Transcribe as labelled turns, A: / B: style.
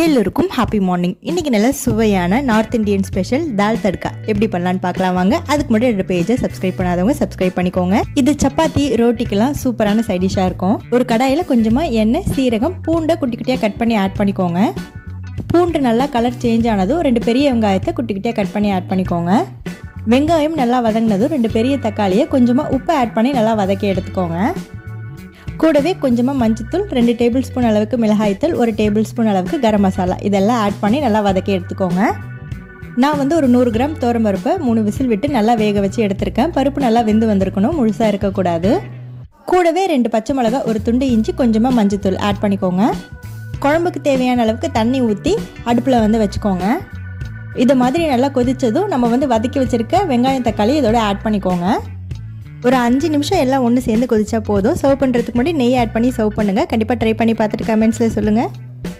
A: எல்லோருக்கும் happy morning. இன்றைக்கி நல்ல சுவையான நார்த் இந்தியன் ஸ்பெஷல் தால் தட்கா எப்படி பண்ணலான்னு பார்க்கலாம் வாங்க. அதுக்கு முன்னாடி என்னோட பேஜை சப்ஸ்கிரைப் பண்ணாதவங்க சப்ஸ்கிரைப் பண்ணிக்கோங்க. இது சப்பாத்தி ரோட்டிக்கெல்லாம் சூப்பரான சைட் டிஷ்ஷாக இருக்கும். ஒரு கடாயில் கொஞ்சமாக எண்ணெய், சீரகம், பூண்டை குட்டி குட்டியாக கட் பண்ணி ஆட் பண்ணிக்கோங்க. பூண்டு நல்லா கலர் சேஞ்ச் ஆனதும் 2 பெரிய வெங்காயத்தை குட்டி குட்டியாக கட் பண்ணி ஆட் பண்ணிக்கோங்க. வெங்காயம் நல்லா வதங்கினதும் 2 பெரிய தக்காளியை கொஞ்சமாக உப்பு ஆட் பண்ணி நல்லா வதக்கி எடுத்துக்கோங்க. கூடவே கொஞ்சமாக மஞ்சத்தூள், 2 டேபிள் ஸ்பூன் அளவுக்கு மிளகாய்த்தூள், 1 டேபிள் ஸ்பூன் அளவுக்கு கரம் மசாலா இதெல்லாம் ஆட் பண்ணி நல்லா வதக்கி எடுத்துக்கோங்க. நான் ஒரு 100 கிராம் துவரம்பருப்பை 3 விசில் விட்டு நல்லா வேக வச்சு எடுத்திருக்கேன். பருப்பு நல்லா வெந்து வந்திருக்கணும், முழுசாக இருக்கக்கூடாது. கூடவே 2 பச்சை மிளகா, 1 துண்டு இஞ்சி, கொஞ்சமாக மஞ்சத்தூள் ஆட் பண்ணிக்கோங்க. குழம்புக்கு தேவையான அளவுக்கு தண்ணி ஊற்றி அடுப்பில் வச்சுக்கோங்க. இது மாதிரி நல்லா கொதித்ததும் நம்ம வதக்கி வச்சுருக்க வெங்காயம், தக்காளி இதோட ஆட் பண்ணிக்கோங்க. ஒரு 5 நிமிஷம் எல்லாம் ஒன்று சேர்ந்து கொதிச்சா போதும். சர்வ் பண்ணுறதுக்கு முன்னாடி நெய் ஆட் பண்ணி சர்வ் பண்ணுங்கள். கண்டிப்பாக ட்ரை பண்ணி பார்த்துட்டு கமெண்ட்ஸில் சொல்லுங்கள்.